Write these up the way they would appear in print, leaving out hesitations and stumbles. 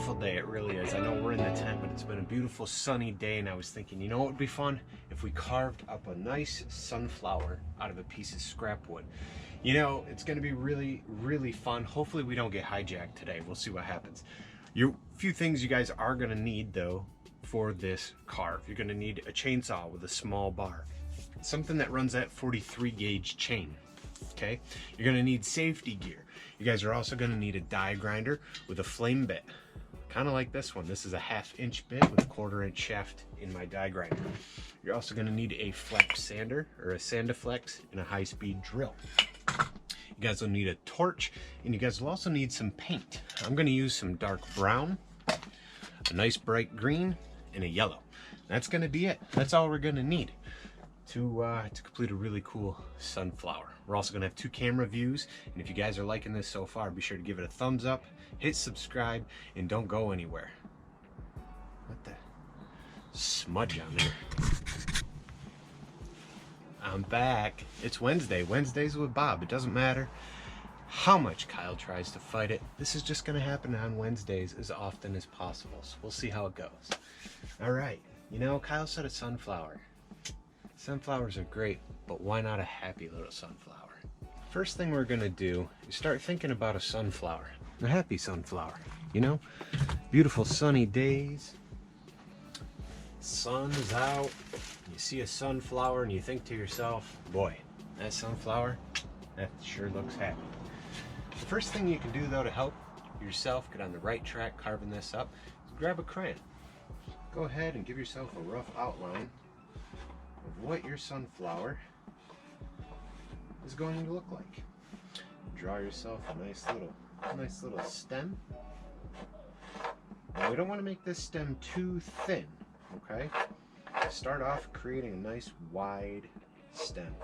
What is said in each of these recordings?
beautiful day, it really is. I know we're in the tent, but it's been a beautiful sunny day, and I was thinking, you know what would be fun? If we carved up a nice sunflower out of a piece of scrap wood. You know, it's gonna be really, really fun. Hopefully we don't get hijacked today. We'll see what happens. Few things you guys are gonna need though for this carve. You're gonna need a chainsaw with a small bar. Something that runs that 43 gauge chain. Okay, you're gonna need safety gear. You guys are also gonna need a die grinder with a flame bit, kind of like this one. This is a 1/2 inch bit with a 1/4 inch shaft in my die grinder. You're also gonna need a flex sander or a Sandiflex and a high-speed drill. You guys will need a torch, and you guys will also need some paint. I'm gonna use some dark brown, a nice bright green, and a yellow. That's gonna be it. That's all we're gonna need to complete a really cool sunflower. We're also gonna have 2 camera views, and if you guys are liking this so far, be sure to give it a thumbs up, hit subscribe, and don't go anywhere. What the smudge on there? I'm back. It's Wednesday. Wednesdays with Bob. It doesn't matter how much Kyle tries to fight it. This is just gonna happen on Wednesdays as often as possible, so we'll see how it goes. All right, you know, Kyle said a sunflower. Sunflowers are great, but why not a happy little sunflower? First thing we're gonna do is start thinking about a sunflower, a happy sunflower, you know? Beautiful sunny days, sun is out, you see a sunflower and you think to yourself, boy, that sunflower, that sure looks happy. The first thing you can do though to help yourself get on the right track carving this up is grab a crayon. Go ahead and give yourself a rough outline of what your sunflower is going to look like. Draw yourself a nice little stem. Now we don't want to make this stem too thin, okay? Start off creating a nice wide stem.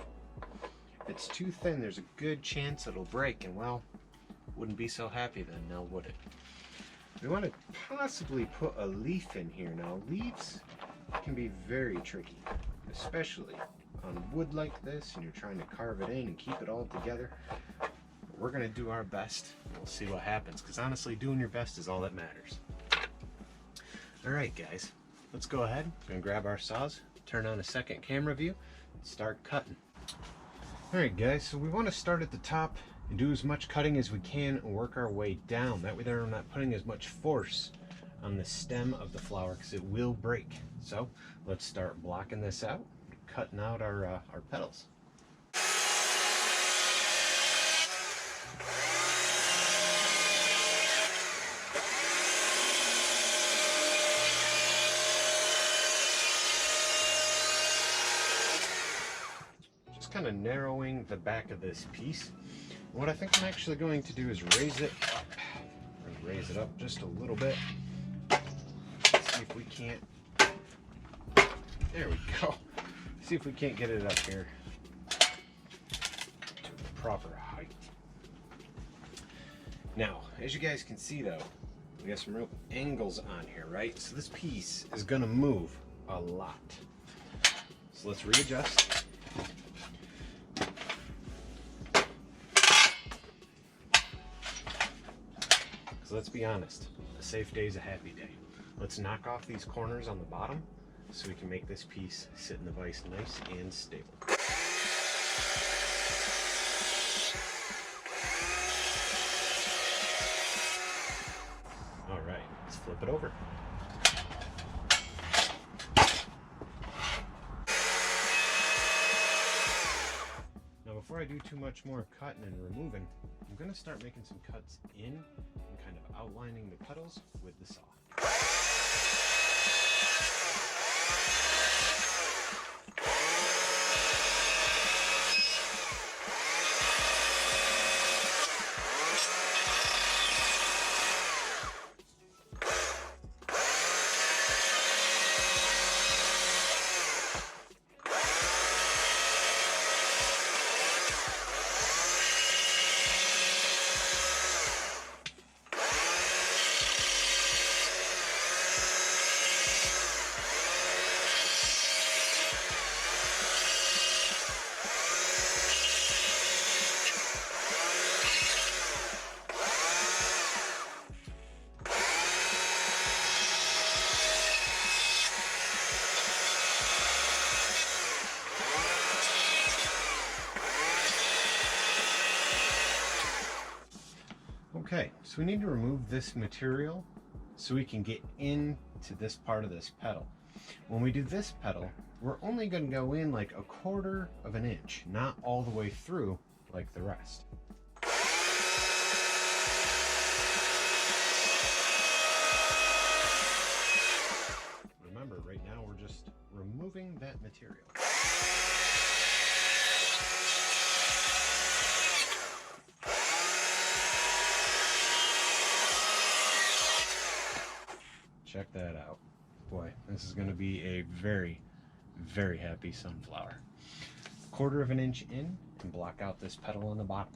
If it's too thin, there's a good chance it'll break, and well, wouldn't be so happy then, now would it? We want to possibly put a leaf in here. Now leaves can be very tricky, especially on wood like this and you're trying to carve it in and keep it all together. But we're gonna do our best. We'll see what happens, because honestly, doing your best is all that matters. All right, guys, let's go ahead. We're gonna grab our saws, turn on a second camera view, and start cutting. All right, guys, so we want to start at the top and do as much cutting as we can and work our way down. That way we're not putting as much force on the stem of the flower, because it will break. So let's start blocking this out, cutting out our petals. Just kind of narrowing the back of this piece. What I think I'm actually going to do is raise it up. We're going to raise it up just a little bit. See if we can't. There we go. See if we can't get it up here to the proper height. Now, as you guys can see though, we got some real angles on here, right? So this piece is going to move a lot. So let's readjust. So let's be honest, a safe day is a happy day. Let's knock off these corners on the bottom so we can make this piece sit in the vise nice and stable. All right, let's flip it over. Now before I do too much more cutting and removing, I'm going to start making some cuts in and kind of outlining the petals with the saw. Okay, so we need to remove this material so we can get into this part of this pedal. When we do this pedal, we're only going to go in like 1/4 of an inch, not all the way through like the rest. Remember, right now we're just removing that material. Check that out. Boy, this is going to be a very, very happy sunflower. 1/4 of an inch in and block out this pedal on the bottom.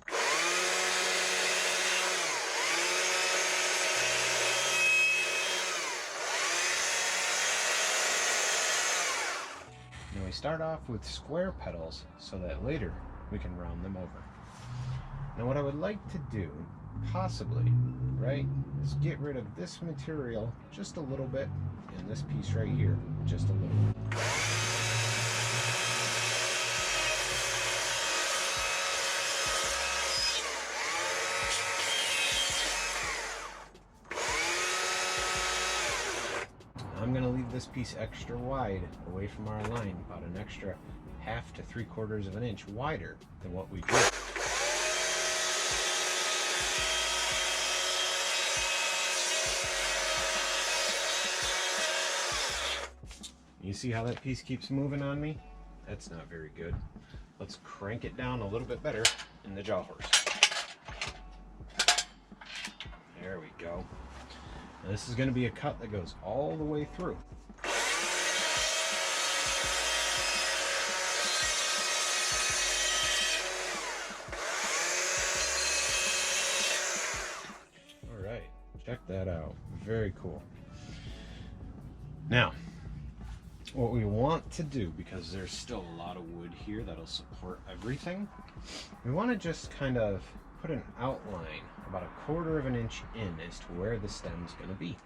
Now we start off with square petals so that later we can round them over. Now what I would like to do, possibly, right, is get rid of this material just a little bit, and this piece right here just a little bit. I'm going to leave this piece extra wide away from our line, about an extra 1/2 to 3/4 of an inch wider than what we did. You see how that piece keeps moving on me? That's not very good. Let's crank it down a little bit better in the jaw horse. There we go. Now this is going to be a cut that goes all the way through. All right, check that out. Very cool. Now, what we want to do, because there's still a lot of wood here that'll support everything, we want to just kind of put an outline about 1/4 of an inch in as to where the stem's going to be.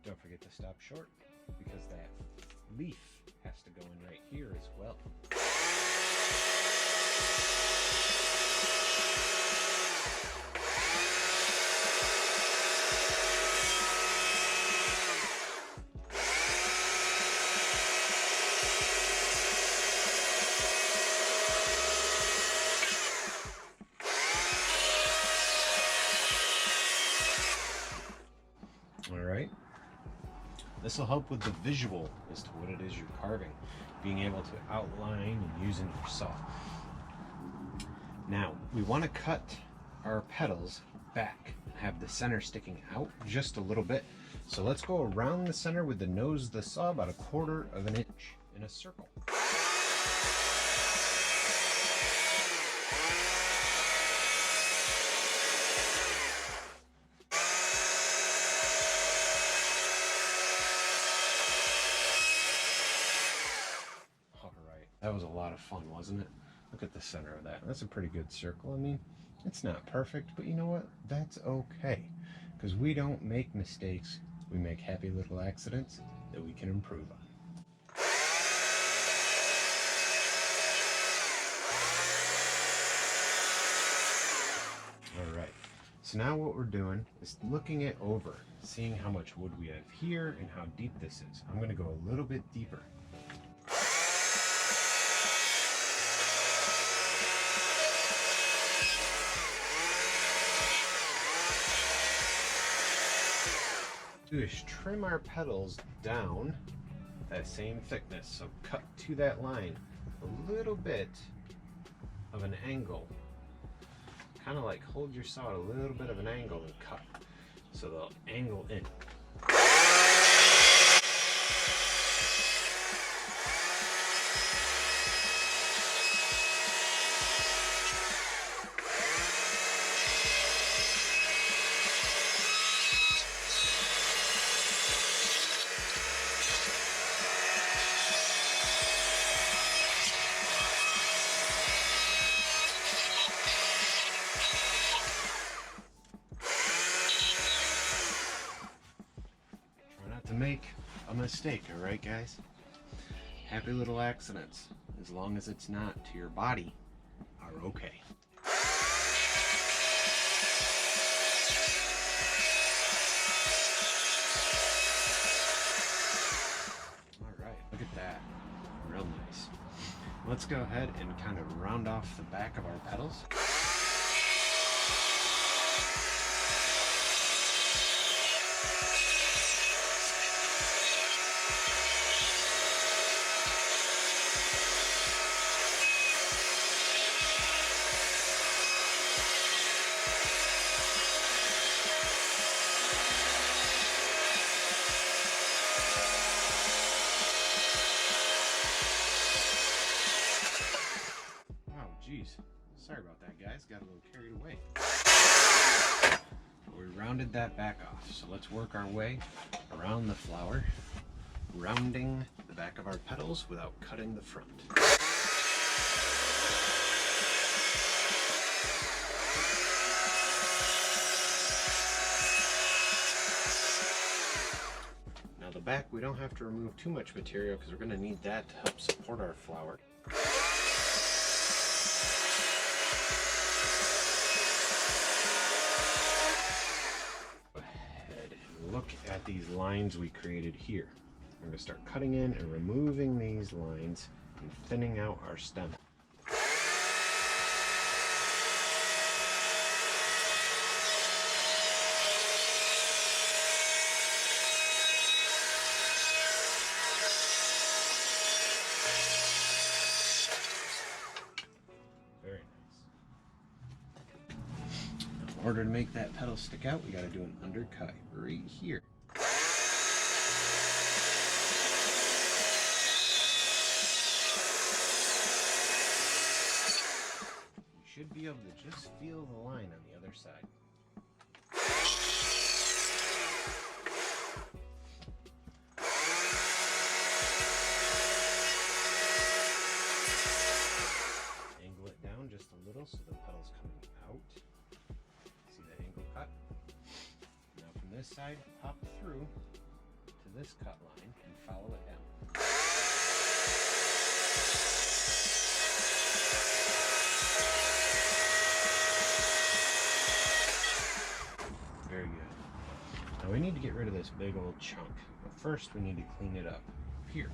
Don't forget to stop short, because that leaf has to go in right here as well. Alright, this will help with the visual as to what it is you're carving, being able to outline and using your saw. Now, we want to cut our petals back, have the center sticking out just a little bit. So let's go around the center with the nose of the saw about 1/4 of an inch in a circle. That was a lot of fun, wasn't it? Look at the center of that. That's a pretty good circle. I mean, it's not perfect, but you know what? That's okay. Because we don't make mistakes. We make happy little accidents that we can improve on. All right. So now what we're doing is looking it over, seeing how much wood we have here and how deep this is. I'm going to go a little bit deeper. Is trim our petals down that same thickness, so cut to that line a little bit of an angle, kind of like hold your saw at a little bit of an angle and cut, so they'll angle in. make a mistake, all right, guys? Happy little accidents, as long as it's not to your body, are okay. All right, look at that. Real nice. Let's go ahead and kind of round off the back of our petals. Geez, sorry about that, guys. Got a little carried away. But we rounded that back off. So let's work our way around the flower, rounding the back of our petals without cutting the front. Now the back, we don't have to remove too much material because we're going to need that to help support our flower. Look at these lines we created here. We're going to start cutting in and removing these lines and thinning out our stem. Very nice. In order to make that petal stick out, we got to do an undercut right here. You should be able to just feel the line on the other side. Angle it down just a little so the petal's coming out. See that angle cut? Now from this side, pop through to this cut line and follow it down. Very good. Now we need to get rid of this big old chunk, but first we need to clean it up here.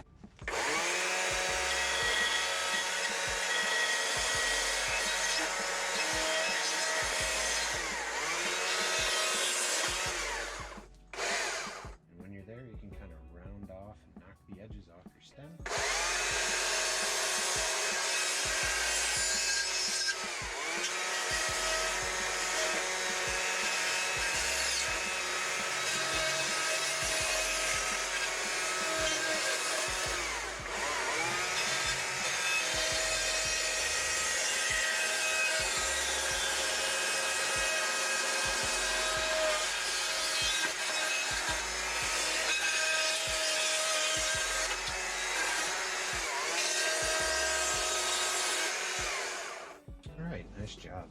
Nice job.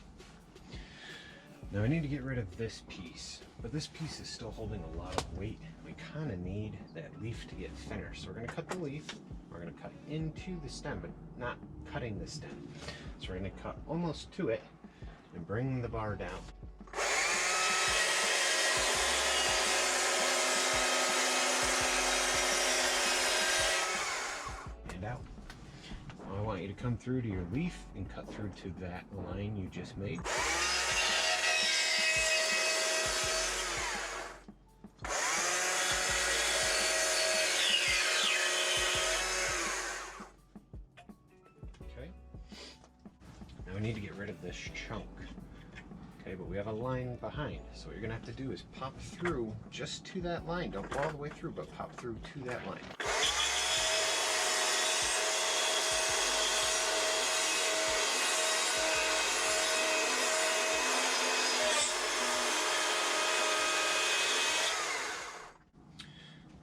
Now I need to get rid of this piece, but this piece is still holding a lot of weight. We kind of need that leaf to get thinner. So we're going to cut the leaf, we're going to cut into the stem, but not cutting the stem. So we're going to cut almost to it and bring the bar down. And out. I want you to come through to your leaf and cut through to that line you just made. Okay. Now we need to get rid of this chunk. Okay, but we have a line behind. So what you're going to have to do is pop through just to that line. Don't go all the way through, but pop through to that line.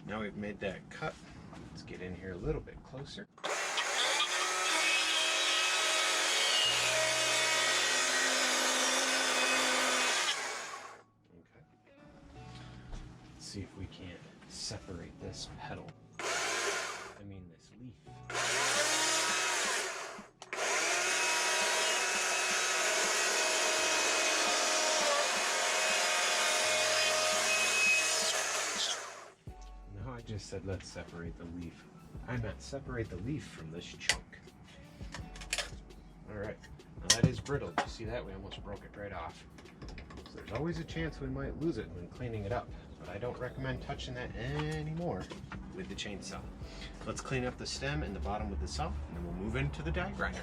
Now we've made that cut, let's get in here a little bit closer. Okay. Let's see if we can't separate this petal. I mean this leaf. No, I just said let's separate the leaf. I meant separate the leaf from this chunk. Alright, now that is brittle. You see that? We almost broke it right off. So there's always a chance we might lose it when cleaning it up, but I don't recommend touching that anymore with the chainsaw. Let's clean up the stem and the bottom with the saw, and then we'll move into the die grinder.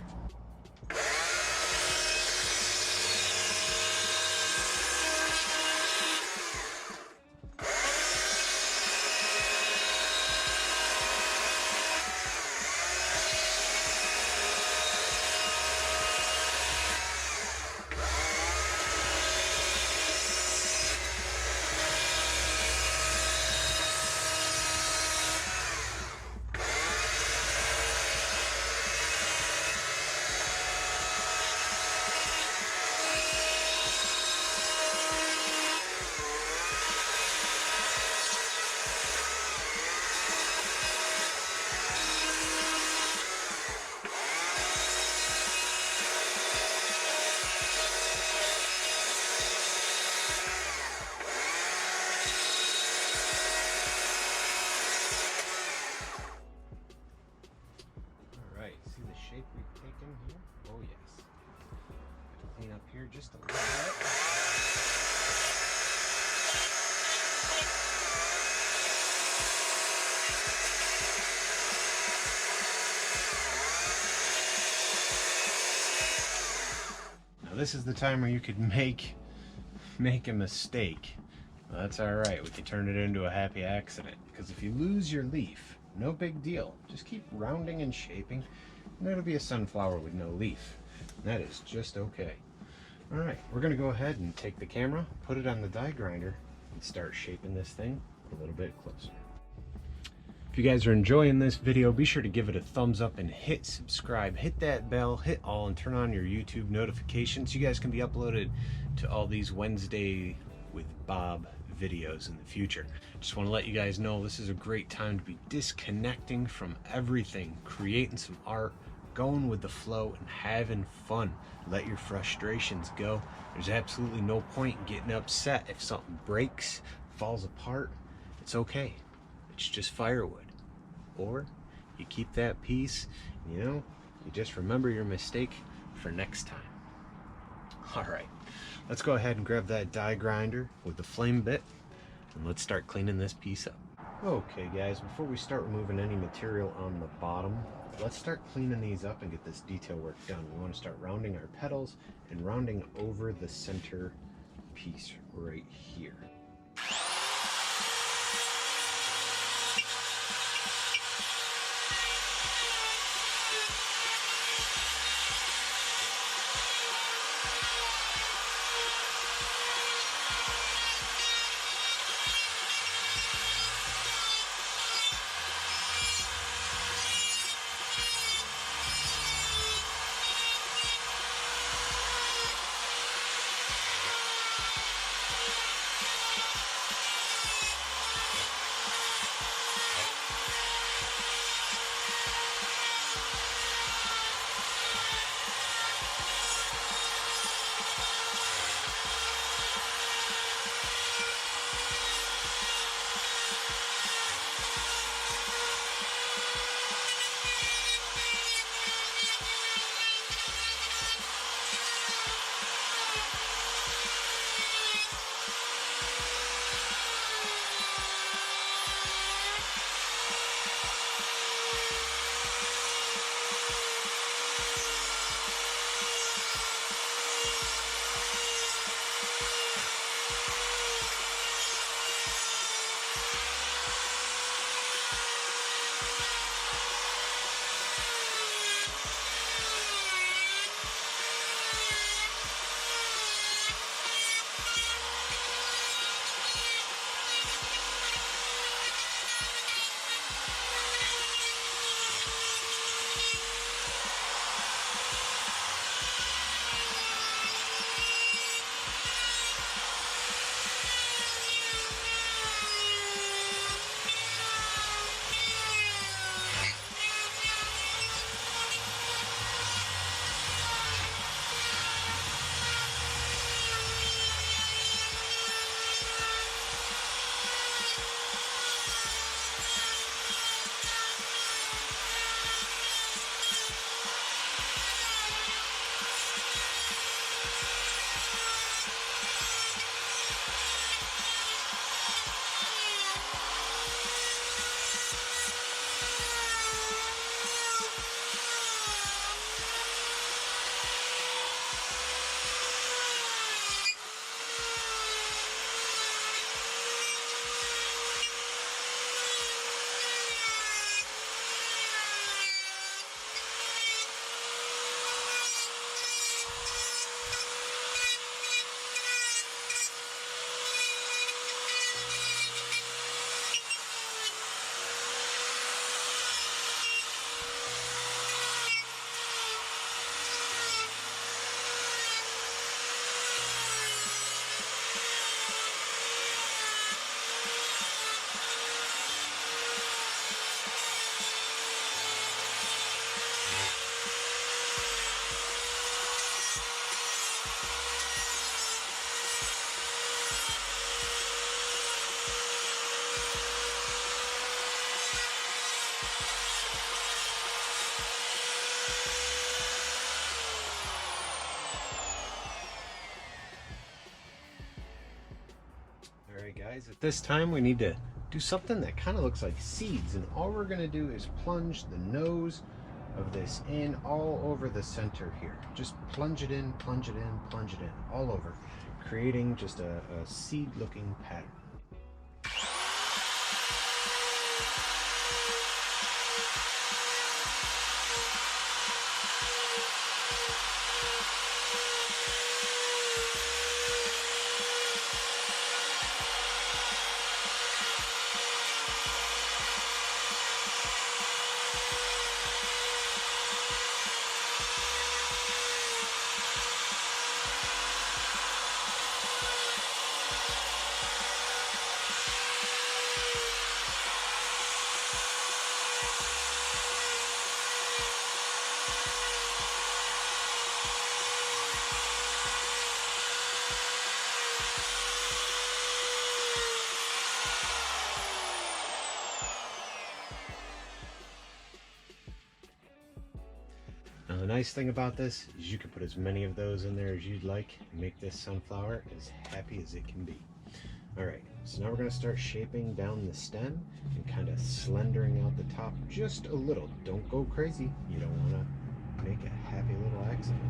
Shape we've taken here. Oh yes. Clean up here just a little bit. Now this is the time where you could make a mistake. Well, that's all right. We can turn it into a happy accident, because if you lose your leaf, no big deal. Just keep rounding and shaping, and it'll be a sunflower with no leaf. And that is just okay. All right, we're gonna go ahead and take the camera, put it on the die grinder, and start shaping this thing a little bit closer. If you guys are enjoying this video, be sure to give it a thumbs up and hit subscribe. Hit that bell, hit all, and turn on your YouTube notifications. You guys can be uploaded to all these Wednesday with Bob videos in the future. Just want to let you guys know this is a great time to be disconnecting from everything, creating some art, going with the flow, and having fun. Let your frustrations go. There's absolutely no point in getting upset if something breaks, falls apart. It's okay. It's just firewood. Or you keep that piece, you just remember your mistake for next time. All right, let's go ahead and grab that die grinder with the flame bit, and let's start cleaning this piece up. Okay guys, before we start removing any material on the bottom, let's start cleaning these up and get this detail work done. We want to start rounding our petals and rounding over the center piece right here. Alright guys, at this time we need to do something that kind of looks like seeds, and all we're going to do is plunge the nose of this in all over the center here. Just plunge it in, plunge it in, plunge it in, all over, creating just a seed looking pattern. Now the nice thing about this is you can put as many of those in there as you'd like and make this sunflower as happy as it can be. Alright, so now we're going to start shaping down the stem and kind of slendering out the top just a little. Don't go crazy. You don't want to make a happy little accident.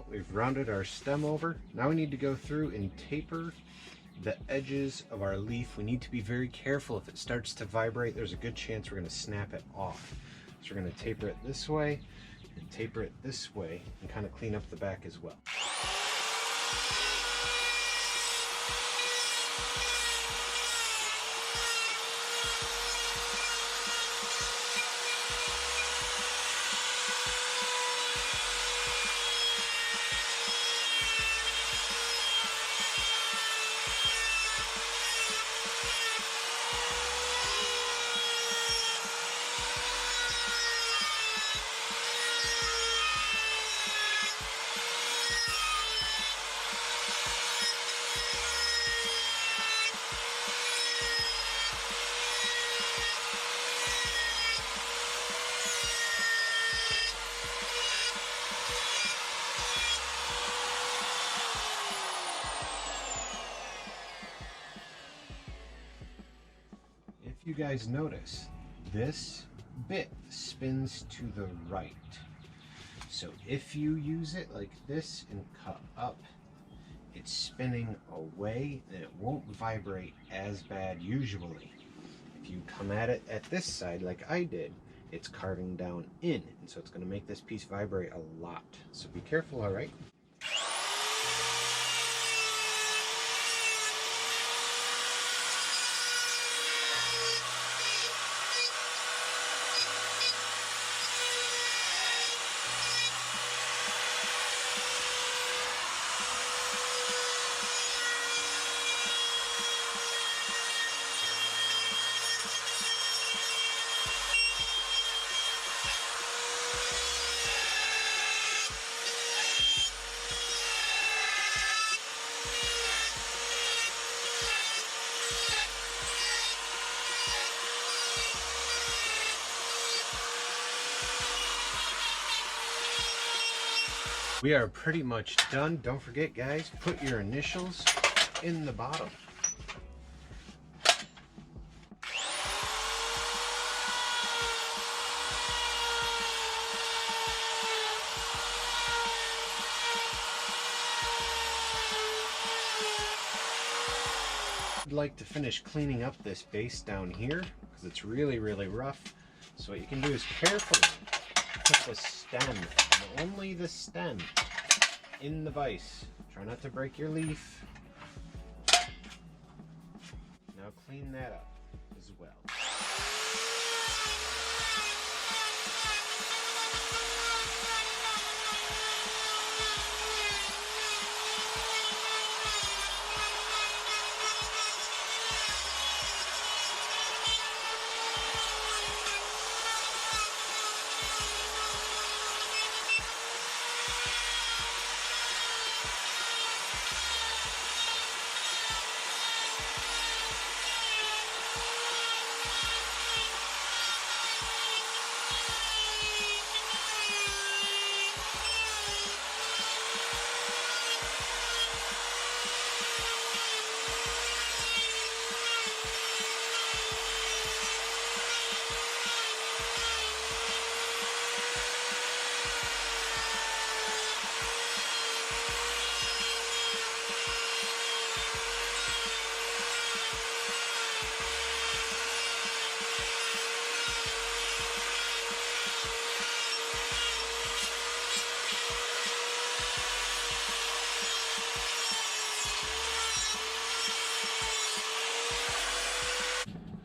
We've rounded our stem over. Now we need to go through and taper the edges of our leaf. We need to be very careful. If it starts to vibrate, there's a good chance we're going to snap it off. So we're going to taper it this way and taper it this way and kind of clean up the back as well. You guys notice this bit spins to the right. So if you use it like this and cut up, it's spinning away and it won't vibrate as bad usually. If you come at it at this side like I did, it's carving down in, and so it's going to make this piece vibrate a lot. So be careful, all right? We are pretty much done. Don't forget, guys, put your initials in the bottom. I'd like to finish cleaning up this base down here because it's really, really rough. So what you can do is carefully put the stem, and only the stem, in the vise. Try not to break your leaf. Now clean that up as well.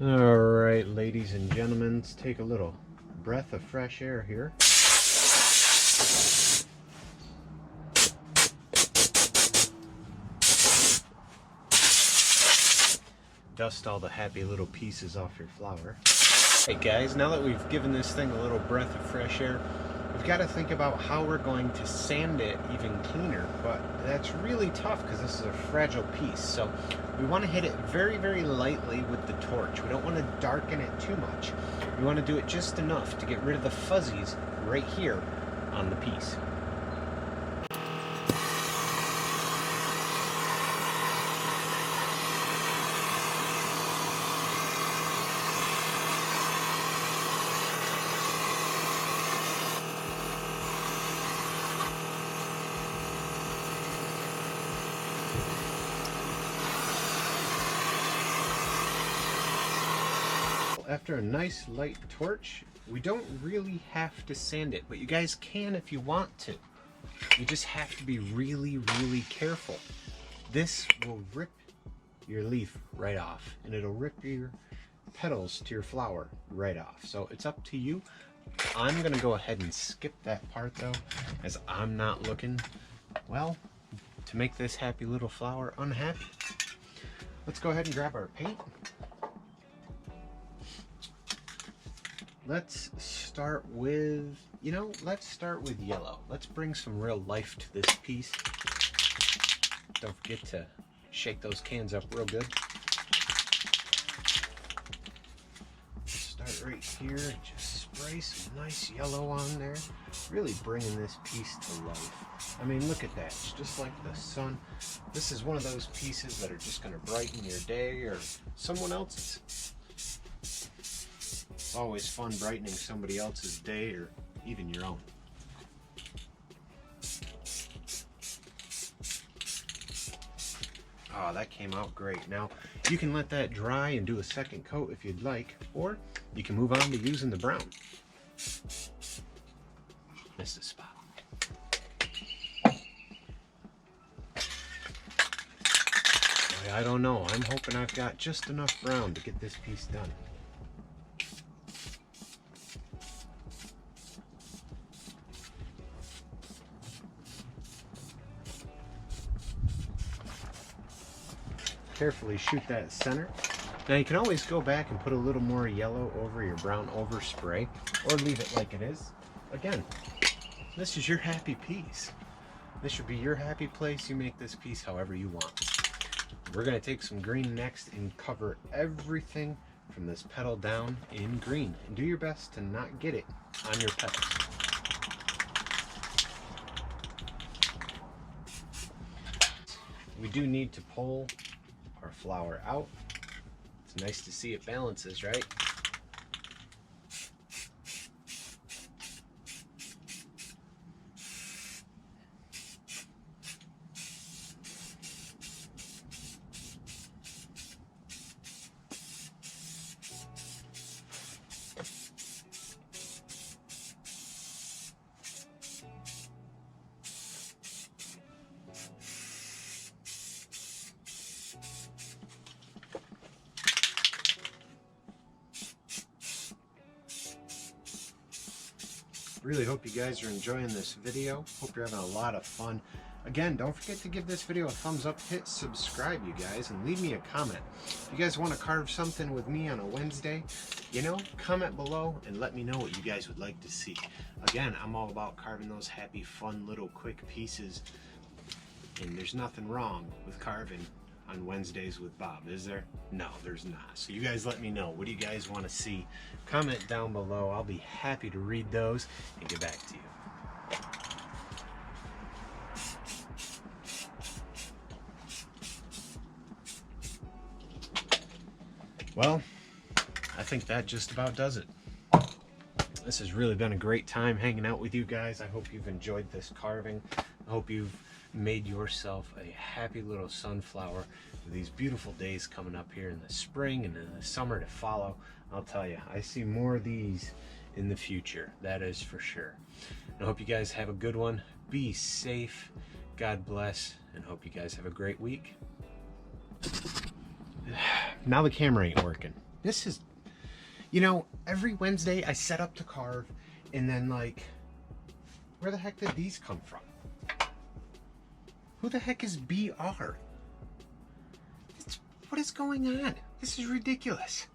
All right, ladies and gentlemen, let's take a little breath of fresh air here. Dust all the happy little pieces off your flower. Hey guys, now that we've given this thing a little breath of fresh air, we've got to think about how we're going to sand it even cleaner, but that's really tough because this is a fragile piece. So we want to hit it very, very lightly with the torch. We don't want to darken it too much. We want to do it just enough to get rid of the fuzzies right here on the piece. After a nice light torch, we don't really have to sand it, but you guys can if you want to. You just have to be really, really careful. This will rip your leaf right off, and it'll rip your petals to your flower right off. So it's up to you. I'm gonna go ahead and skip that part though, as I'm not looking, well, to make this happy little flower unhappy. Let's go ahead and grab our paint. Let's start with, let's start with yellow. Let's bring some real life to this piece. Don't forget to shake those cans up real good. Start right here and just spray some nice yellow on there. Really bringing this piece to life. I mean, look at that. It's just like the sun. This is one of those pieces that are just going to brighten your day or someone else's. Always fun brightening somebody else's day or even your own. Oh, that came out great. Now, you can let that dry and do a second coat if you'd like, or you can move on to using the brown. Missed a spot. I don't know. I'm hoping I've got just enough brown to get this piece done. Carefully shoot that center. Now you can always go back and put a little more yellow over your brown overspray, or leave it like it is. Again, this is your happy piece. This should be your happy place. You make this piece however you want. We're going to take some green next and cover everything from this petal down in green. And do your best to not get it on your petals. We do need to pull our flower out. It's nice to see it balances, right? Really hope you guys are enjoying this video. Hope you're having a lot of fun. Again, don't forget to give this video a thumbs up, hit subscribe, you guys, and leave me a comment. If you guys want to carve something with me on a Wednesday, you know, comment below and let me know what you guys would like to see. Again, I'm all about carving those happy, fun, little quick pieces. And there's nothing wrong with carving on Wednesdays with Bob, is there? No, there's not. So you guys let me know. What do you guys want to see? Comment down below. I'll be happy to read those and get back to you. Well, I think that just about does it. This has really been a great time hanging out with you guys. I hope you've enjoyed this carving. I hope you've made yourself a happy little sunflower with these beautiful days coming up here in the spring and in the summer to follow. I'll tell you, I see more of these in the future, that is for sure. I hope you guys have a good one. Be safe, God bless, and hope you guys have a great week. Now the camera ain't working. This is, you know, every Wednesday I set up to carve, and then like, where the heck did these come from? Who the heck is BR? What is going on? This is ridiculous.